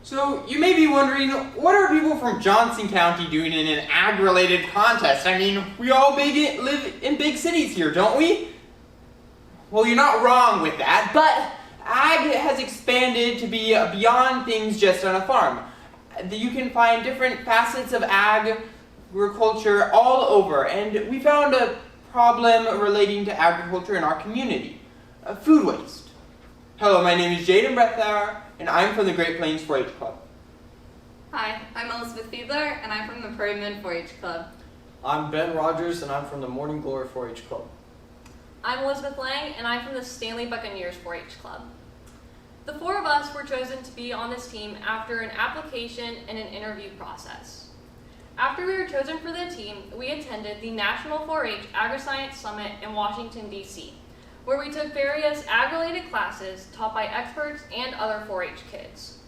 So you may be wondering, what are people from Johnson County doing in an ag-related contest? I mean, we all live in big cities here, don't we? Well, you're not wrong with that, but ag has expanded to be beyond things just on a farm. You can find different facets of agriculture all over, and we found a problem relating to agriculture in our community, food waste. Hello, my name is Jaden Brethauer, and I'm from the Great Plains 4-H Club. Hi, I'm Elizabeth Fiedler, and I'm from the Prairie Men 4-H Club. I'm Ben Rogers, and I'm from the Morning Glory 4-H Club. I'm Elizabeth Lang, and I'm from the Stanley Buccaneers 4-H Club. The four of us were chosen to be on this team after an application and an interview process. After we were chosen for the team, we attended the National 4-H AgriScience Summit in Washington, D.C., where we took various ag-related classes taught by experts and other 4-H kids.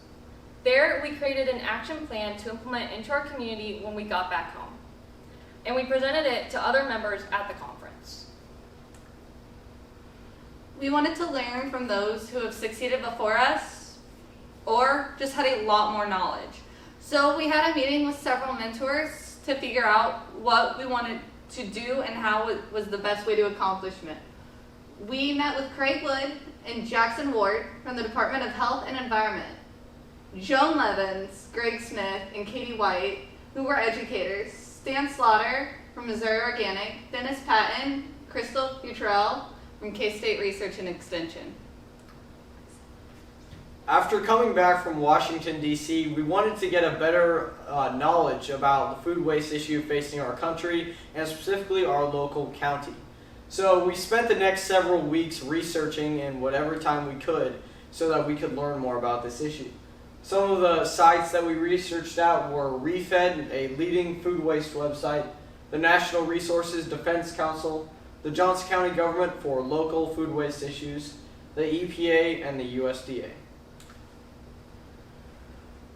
There, we created an action plan to implement into our community when we got back home, and we presented it to other members at the conference. We wanted to learn from those who have succeeded before us, or just had a lot more knowledge. So we had a meeting with several mentors to figure out what we wanted to do and how it was the best way to accomplish it. We met with Craig Wood and Jackson Ward from the Department of Health and Environment, Joan Levins, Greg Smith, and Katie White, who were educators, Stan Slaughter from Missouri Organic, Dennis Patton, Crystal Futrell from K-State Research and Extension. After coming back from Washington, D.C., we wanted to get a better knowledge about the food waste issue facing our country, and specifically our local county. So we spent the next several weeks researching in whatever time we could so that we could learn more about this issue. Some of the sites that we researched out were ReFed, a leading food waste website, the National Resources Defense Council, the Johnson County Government for local food waste issues, the EPA, and the USDA.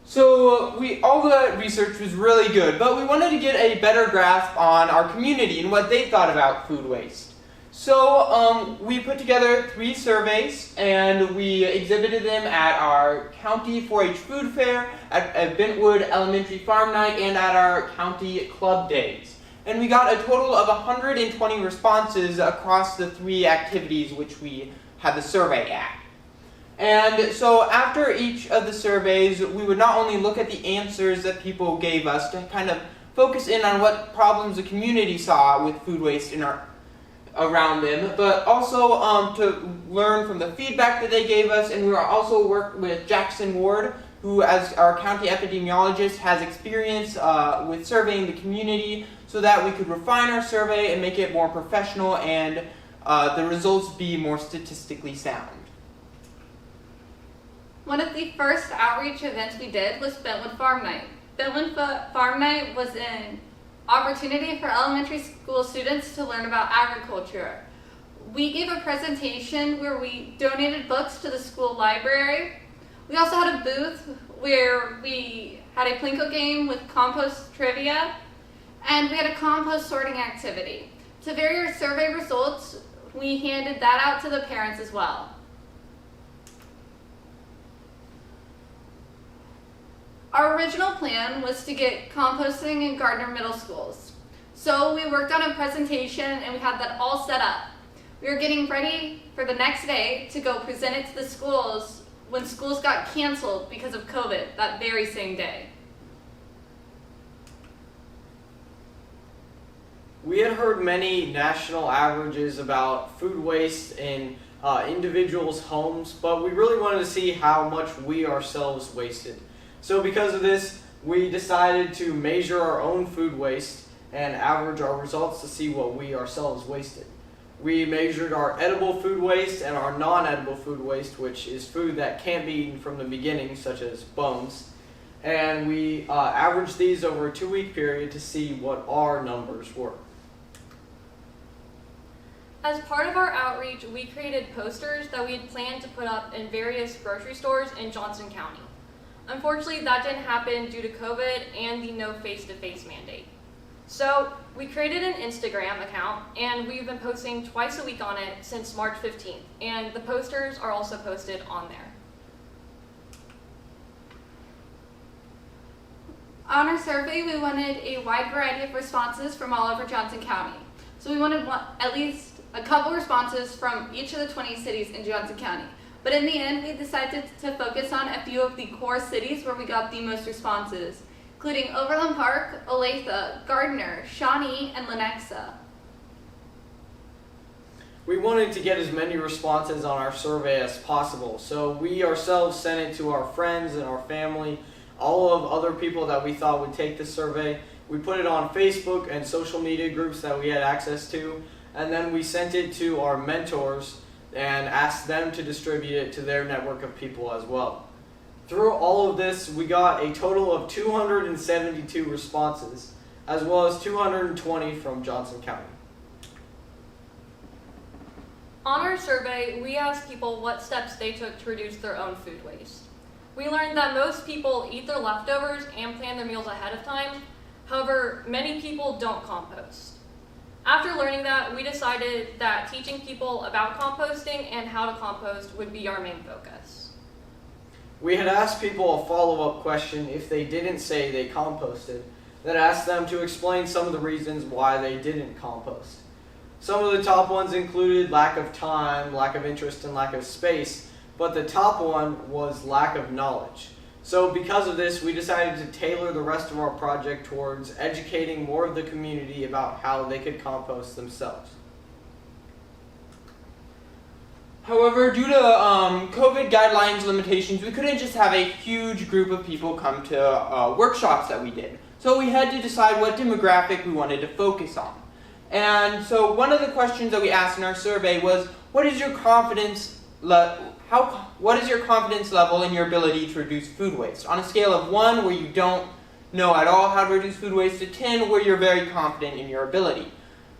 So all the research was really good, but we wanted to get a better grasp on our community and what they thought about food waste. So we put together 3 surveys, and we exhibited them at our county 4-H food fair, at Bentwood Elementary Farm Night, and at our county club days. And we got a total of 120 responses across the 3 activities which we had the survey at. And so after each of the surveys, we would not only look at the answers that people gave us to kind of focus in on what problems the community saw with food waste around them, but also to learn from the feedback that they gave us. And we also worked with Jackson Ward, who as our county epidemiologist has experience with surveying the community, so that we could refine our survey and make it more professional and the results be more statistically sound. One of the first outreach events we did was Bentwood Farm Night. Bentwood Farm Night was an opportunity for elementary school students to learn about agriculture. We gave a presentation where we donated books to the school library. We also had a booth where we had a Plinko game with compost trivia, and we had a compost sorting activity. To vary our survey results, we handed that out to the parents as well. Our original plan was to get composting in Gardner middle schools. So we worked on a presentation and we had that all set up. We were getting ready for the next day to go present it to the schools when schools got canceled because of COVID that very same day. We had heard many national averages about food waste in individuals' homes, but we really wanted to see how much we ourselves wasted. So because of this, we decided to measure our own food waste and average our results to see what we ourselves wasted. We measured our edible food waste and our non-edible food waste, which is food that can't be eaten from the beginning, such as bones. And we averaged these over a 2-week period to see what our numbers were. As part of our outreach, we created posters that we had planned to put up in various grocery stores in Johnson County. Unfortunately, that didn't happen due to COVID and the no face-to-face mandate. So we created an Instagram account, and we've been posting twice a week on it since March 15th, and the posters are also posted on there. On our survey, we wanted a wide variety of responses from all over Johnson County. So we wanted at least a couple responses from each of the 20 cities in Johnson County. But in the end, we decided to focus on a few of the core cities where we got the most responses, including Overland Park, Olathe, Gardner, Shawnee, and Lenexa. We wanted to get as many responses on our survey as possible, so we ourselves sent it to our friends and our family, all of other people that we thought would take the survey. We put it on Facebook and social media groups that we had access to, and then we sent it to our mentors and asked them to distribute it to their network of people as well. Through all of this, we got a total of 272 responses, as well as 220 from Johnson County. On our survey, we asked people what steps they took to reduce their own food waste. We learned that most people eat their leftovers and plan their meals ahead of time. However, many people don't compost. After learning that, we decided that teaching people about composting and how to compost would be our main focus. We had asked people a follow-up question if they didn't say they composted, that asked them to explain some of the reasons why they didn't compost. Some of the top ones included lack of time, lack of interest, and lack of space, but the top one was lack of knowledge. So because of this, we decided to tailor the rest of our project towards educating more of the community about how they could compost themselves. However, due to COVID guidelines limitations, we couldn't just have a huge group of people come to workshops that we did. So we had to decide what demographic we wanted to focus on. And so one of the questions that we asked in our survey was, what is your confidence level in your ability to reduce food waste? On a scale of 1, where you don't know at all how to reduce food waste, to 10, where you're very confident in your ability.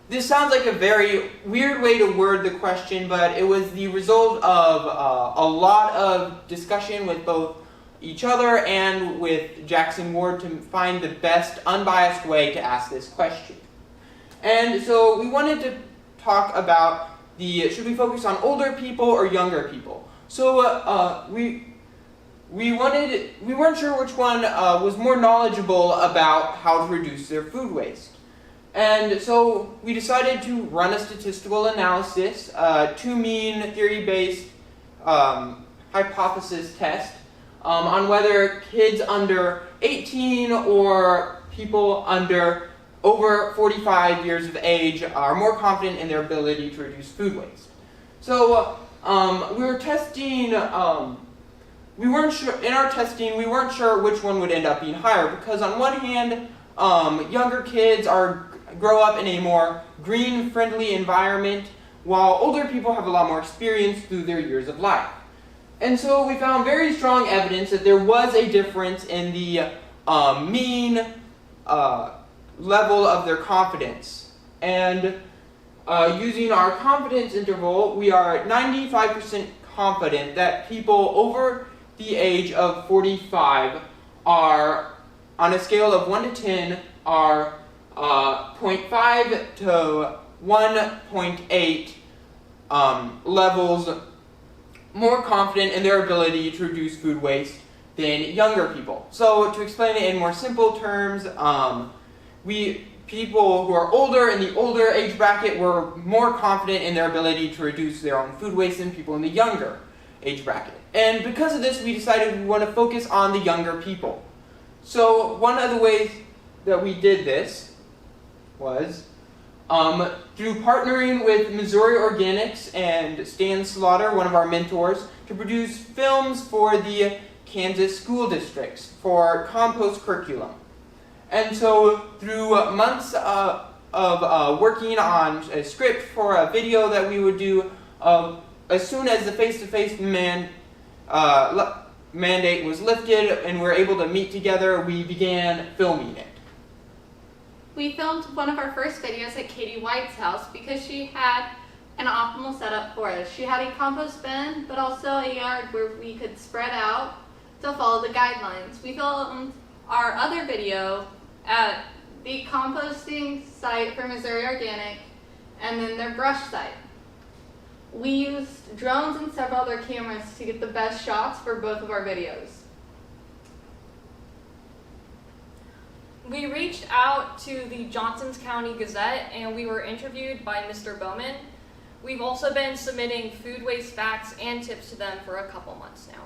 This sounds like a very weird way to word the question, but it was the result of a lot of discussion with both each other and with Jackson Ward to find the best unbiased way to ask this question. And so we wanted to talk about should we focus on older people or younger people? So we weren't sure which one was more knowledgeable about how to reduce their food waste. And so we decided to run a statistical analysis, two-mean theory-based hypothesis test on whether kids under 18 or people over 45 years of age are more confident in their ability to reduce food waste. So we were testing, we weren't sure which one would end up being higher, because on one hand, younger kids grow up in a more green-friendly environment, while older people have a lot more experience through their years of life. And so we found very strong evidence that there was a difference in the mean level of their confidence. And using our confidence interval, we are 95% confident that people over the age of 45 are, on a scale of 1 to 10, are 0.5 to 1.8 levels more confident in their ability to reduce food waste than younger people. So to explain it in more simple terms, people who are older in the older age bracket were more confident in their ability to reduce their own food waste than people in the younger age bracket. And because of this, we decided we want to focus on the younger people. So one of the ways that we did this was through partnering with Missouri Organics and Stan Slaughter, one of our mentors, to produce films for the Kansas school districts for Compost Curriculum. And so through months of working on a script for a video that we would do, as soon as the face-to-face mandate was lifted and we were able to meet together, we began filming it. We filmed one of our first videos at Katie White's house because she had an optimal setup for us. She had a compost bin, but also a yard where we could spread out to follow the guidelines. We filmed our other video at the composting site for Missouri Organic and then their brush site. We used drones and several other cameras to get the best shots for both of our videos. We reached out to the Johnsons County Gazette and we were interviewed by Mr. Bowman. We've also been submitting food waste facts and tips to them for a couple months now.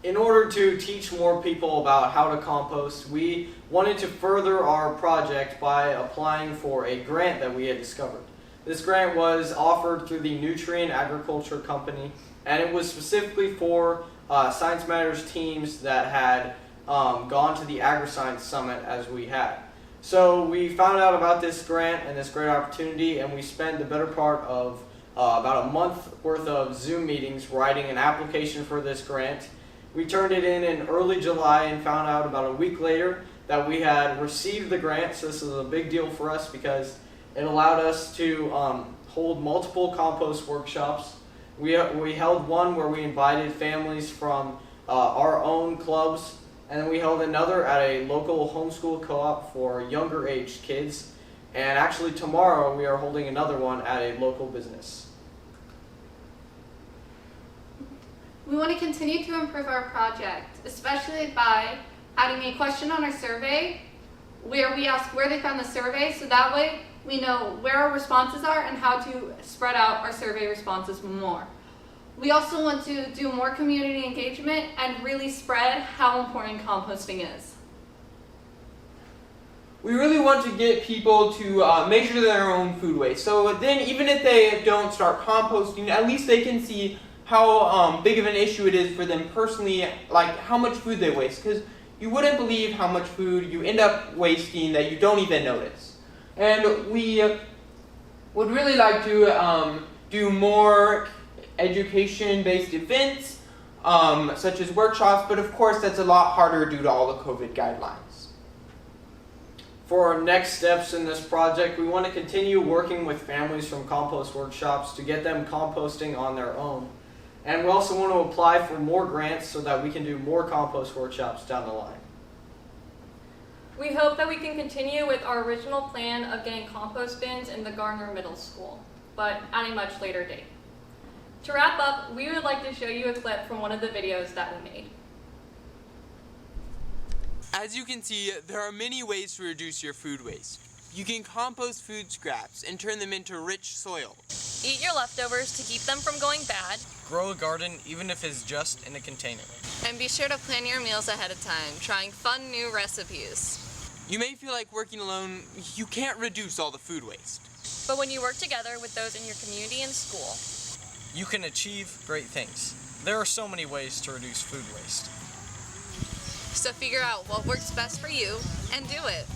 In order to teach more people about how to compost, we wanted to further our project by applying for a grant that we had discovered. This grant was offered through the Nutrient Agriculture Company, and it was specifically for Science Matters teams that had gone to the AgriScience Summit as we had. So we found out about this grant and this great opportunity, and we spent the better part of about a month worth of Zoom meetings writing an application for this grant. We turned it in early July and found out about a week later that we had received the grant. So this is a big deal for us because it allowed us to hold multiple compost workshops. We held one where we invited families from our own clubs, and then we held another at a local homeschool co-op for younger aged kids. And actually tomorrow we are holding another one at a local business. We want to continue to improve our project, especially by adding a question on our survey where we ask where they found the survey, so that way we know where our responses are and how to spread out our survey responses more. We also want to do more community engagement and really spread how important composting is. We really want to get people to measure their own food waste. So then even if they don't start composting, at least they can see how big of an issue it is for them personally, like how much food they waste. Because you wouldn't believe how much food you end up wasting that you don't even notice. And we would really like to do more education-based events, such as workshops, but of course that's a lot harder due to all the COVID guidelines. For our next steps in this project, we want to continue working with families from compost workshops to get them composting on their own. And we also want to apply for more grants so that we can do more compost workshops down the line. We hope that we can continue with our original plan of getting compost bins in the Gardner Middle School, but at a much later date. To wrap up, we would like to show you a clip from one of the videos that we made. As you can see, there are many ways to reduce your food waste. You can compost food scraps and turn them into rich soil. Eat your leftovers to keep them from going bad. Grow a garden even if it's just in a container. And be sure to plan your meals ahead of time, trying fun new recipes. You may feel like working alone, you can't reduce all the food waste. But when you work together with those in your community and school, You can achieve great things. There are so many ways to reduce food waste. so figure out what works best for you and do it.